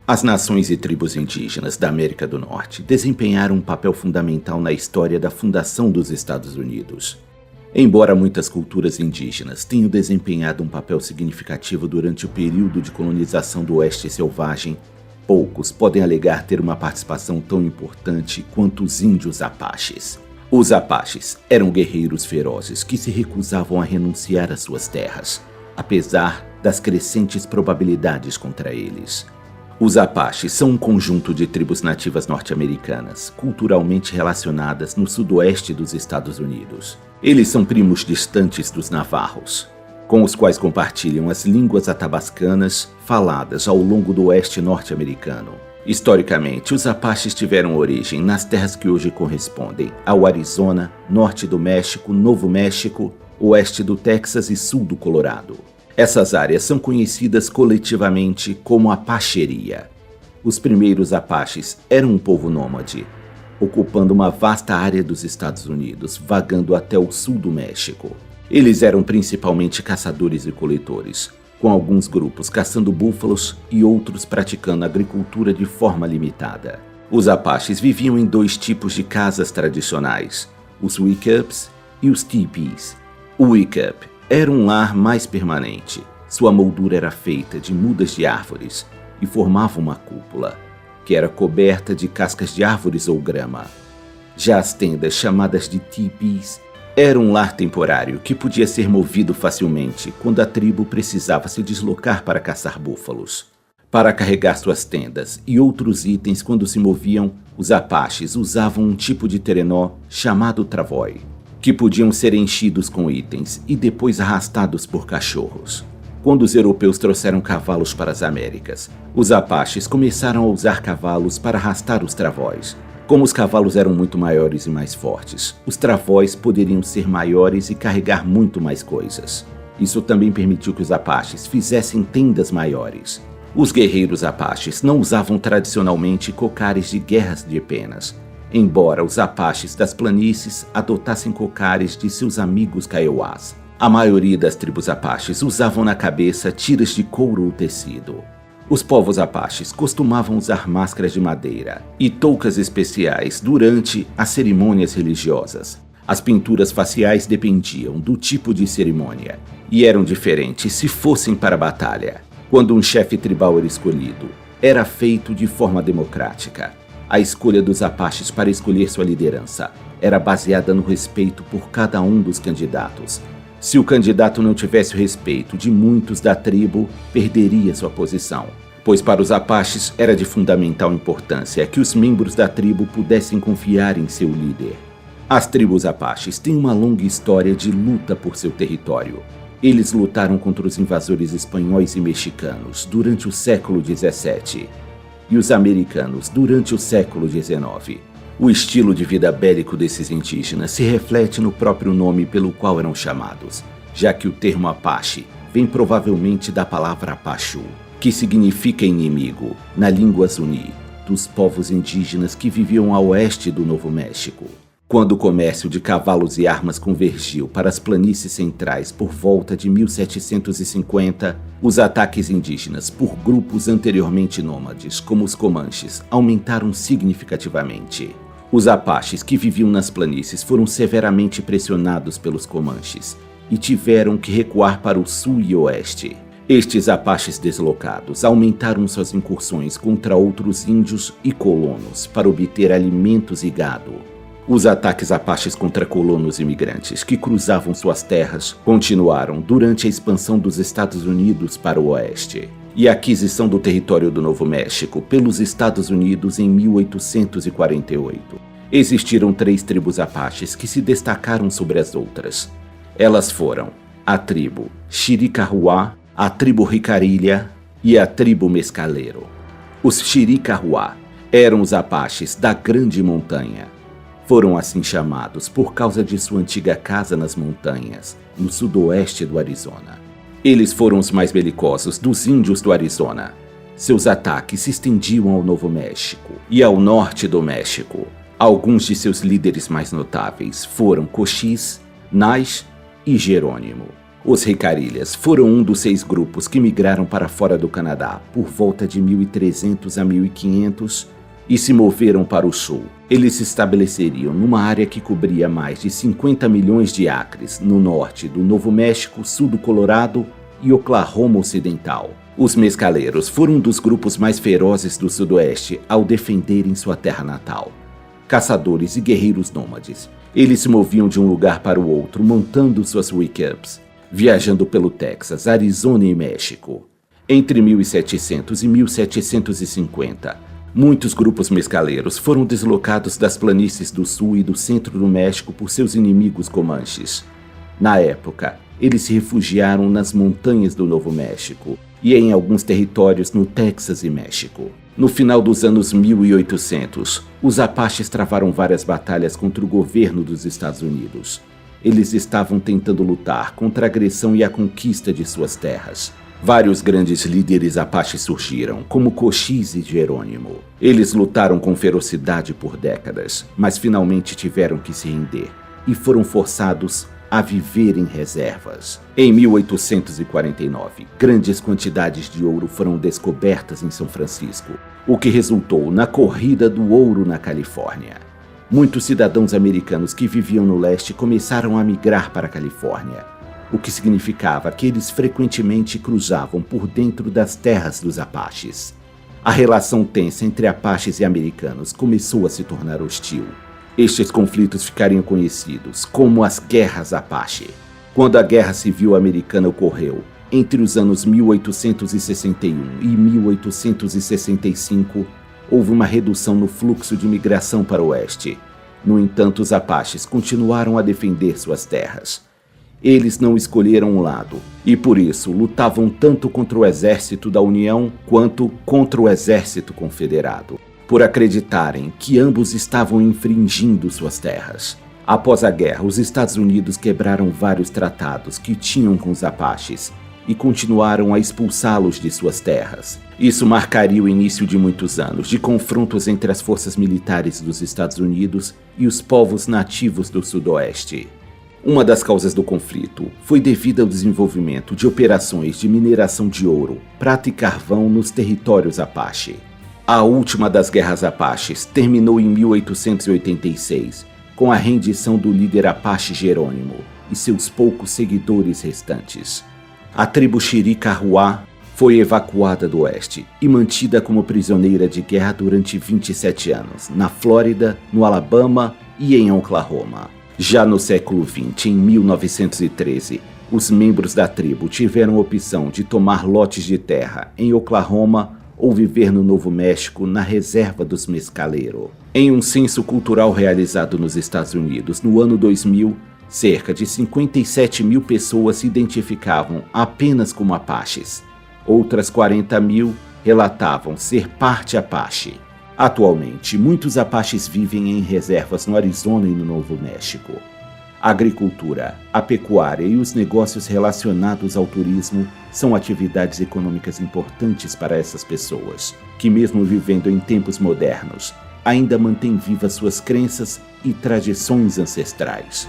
As nações e tribos indígenas da América do Norte desempenharam um papel fundamental na história da fundação dos Estados Unidos. Embora muitas culturas indígenas tenham desempenhado um papel significativo durante o período de colonização do Oeste Selvagem, poucos podem alegar ter uma participação tão importante quanto os índios Apaches. Os Apaches eram guerreiros ferozes que se recusavam a renunciar às suas terras, apesar das crescentes probabilidades contra eles. Os Apaches são um conjunto de tribos nativas norte-americanas, culturalmente relacionadas no sudoeste dos Estados Unidos. Eles são primos distantes dos Navarros, com os quais compartilham as línguas atabascanas faladas ao longo do oeste norte-americano. Historicamente, os Apaches tiveram origem nas terras que hoje correspondem ao Arizona, norte do México, Novo México, oeste do Texas e sul do Colorado. Essas áreas são conhecidas coletivamente como Apacheria. Os primeiros Apaches eram um povo nômade, ocupando uma vasta área dos Estados Unidos, vagando até o sul do México. Eles eram principalmente caçadores e coletores, com alguns grupos caçando búfalos e outros praticando agricultura de forma limitada. Os Apaches viviam em dois tipos de casas tradicionais, os Wickups e os Teepees. O Wickup era um lar mais permanente. Sua moldura era feita de mudas de árvores e formava uma cúpula, que era coberta de cascas de árvores ou grama. Já as tendas, chamadas de teepees, eram um lar temporário que podia ser movido facilmente quando a tribo precisava se deslocar para caçar búfalos. Para carregar suas tendas e outros itens quando se moviam, os Apaches usavam um tipo de trenó chamado travois, que podiam ser enchidos com itens e depois arrastados por cachorros. Quando os europeus trouxeram cavalos para as Américas, os Apaches começaram a usar cavalos para arrastar os travois. Como os cavalos eram muito maiores e mais fortes, os travois poderiam ser maiores e carregar muito mais coisas. Isso também permitiu que os Apaches fizessem tendas maiores. Os guerreiros Apaches não usavam tradicionalmente cocares de guerras de penas, embora os Apaches das planícies adotassem cocares de seus amigos Kaiowás. A maioria das tribos Apaches usavam na cabeça tiras de couro ou tecido. Os povos Apaches costumavam usar máscaras de madeira e toucas especiais durante as cerimônias religiosas. As pinturas faciais dependiam do tipo de cerimônia e eram diferentes se fossem para a batalha. Quando um chefe tribal era escolhido, era feito de forma democrática. A escolha dos Apaches para escolher sua liderança era baseada no respeito por cada um dos candidatos. Se o candidato não tivesse o respeito de muitos da tribo, perderia sua posição, pois para os Apaches era de fundamental importância que os membros da tribo pudessem confiar em seu líder. As tribos Apaches têm uma longa história de luta por seu território. Eles lutaram contra os invasores espanhóis e mexicanos durante o século XVII. E os americanos durante o século XIX. O estilo de vida bélico desses indígenas se reflete no próprio nome pelo qual eram chamados, já que o termo Apache vem provavelmente da palavra Apachu, que significa inimigo, na língua Zuni, dos povos indígenas que viviam a oeste do Novo México. Quando o comércio de cavalos e armas convergiu para as planícies centrais por volta de 1750, os ataques indígenas por grupos anteriormente nômades, como os Comanches, aumentaram significativamente. Os Apaches que viviam nas planícies foram severamente pressionados pelos Comanches e tiveram que recuar para o sul e oeste. Estes Apaches deslocados aumentaram suas incursões contra outros índios e colonos para obter alimentos e gado. Os ataques Apaches contra colonos imigrantes que cruzavam suas terras continuaram durante a expansão dos Estados Unidos para o oeste e a aquisição do território do Novo México pelos Estados Unidos em 1848. Existiram 3 tribos Apaches que se destacaram sobre as outras. Elas foram a tribo Chiricahuá, a tribo Ricarilha e a tribo Mescalero. Os Chiricahuá eram os Apaches da Grande Montanha. Foram assim chamados por causa de sua antiga casa nas montanhas, no sudoeste do Arizona. Eles foram os mais belicosos dos índios do Arizona. Seus ataques se estendiam ao Novo México e ao norte do México. Alguns de seus líderes mais notáveis foram Cochise, Nash e Jerônimo. Os Ricarilhas foram um dos 6 grupos que migraram para fora do Canadá por volta de 1300 a 1500 e se moveram para o sul. Eles se estabeleceriam numa área que cobria mais de 50 milhões de acres no norte do Novo México, sul do Colorado e Oklahoma Ocidental. Os mescaleiros foram um dos grupos mais ferozes do sudoeste ao defenderem sua terra natal. Caçadores e guerreiros nômades, eles se moviam de um lugar para o outro montando suas wickups, viajando pelo Texas, Arizona e México. Entre 1700 e 1750, muitos grupos mescaleiros foram deslocados das planícies do sul e do centro do México por seus inimigos comanches. Na época, eles se refugiaram nas montanhas do Novo México e em alguns territórios no Texas e México. No final dos anos 1800, os Apaches travaram várias batalhas contra o governo dos Estados Unidos. Eles estavam tentando lutar contra a agressão e a conquista de suas terras. Vários grandes líderes Apaches surgiram, como Cochise e Jerônimo. Eles lutaram com ferocidade por décadas, mas finalmente tiveram que se render e foram forçados a viver em reservas. Em 1849, grandes quantidades de ouro foram descobertas em São Francisco, o que resultou na Corrida do Ouro na Califórnia. Muitos cidadãos americanos que viviam no leste começaram a migrar para a Califórnia, o que significava que eles frequentemente cruzavam por dentro das terras dos Apaches. A relação tensa entre Apaches e americanos começou a se tornar hostil. Estes conflitos ficariam conhecidos como as Guerras Apache. Quando a Guerra Civil Americana ocorreu, entre os anos 1861 e 1865, houve uma redução no fluxo de migração para o oeste. No entanto, os Apaches continuaram a defender suas terras. Eles não escolheram um lado, e por isso lutavam tanto contra o exército da União quanto contra o exército confederado, por acreditarem que ambos estavam infringindo suas terras. Após a guerra, os Estados Unidos quebraram vários tratados que tinham com os Apaches e continuaram a expulsá-los de suas terras. Isso marcaria o início de muitos anos de confrontos entre as forças militares dos Estados Unidos e os povos nativos do Sudoeste. Uma das causas do conflito foi devido ao desenvolvimento de operações de mineração de ouro, prata e carvão nos territórios Apache. A última das guerras Apaches terminou em 1886, com a rendição do líder Apache Jerônimo e seus poucos seguidores restantes. A tribo Chiricahua foi evacuada do oeste e mantida como prisioneira de guerra durante 27 anos, na Flórida, no Alabama e em Oklahoma. Já no século XX, em 1913, os membros da tribo tiveram a opção de tomar lotes de terra em Oklahoma ou viver no Novo México na reserva dos Mescalero. Em um censo cultural realizado nos Estados Unidos no ano 2000, cerca de 57 mil pessoas se identificavam apenas como Apaches. Outras 40 mil relatavam ser parte Apache. Atualmente, muitos Apaches vivem em reservas no Arizona e no Novo México. A agricultura, a pecuária e os negócios relacionados ao turismo são atividades econômicas importantes para essas pessoas, que mesmo vivendo em tempos modernos, ainda mantêm vivas suas crenças e tradições ancestrais.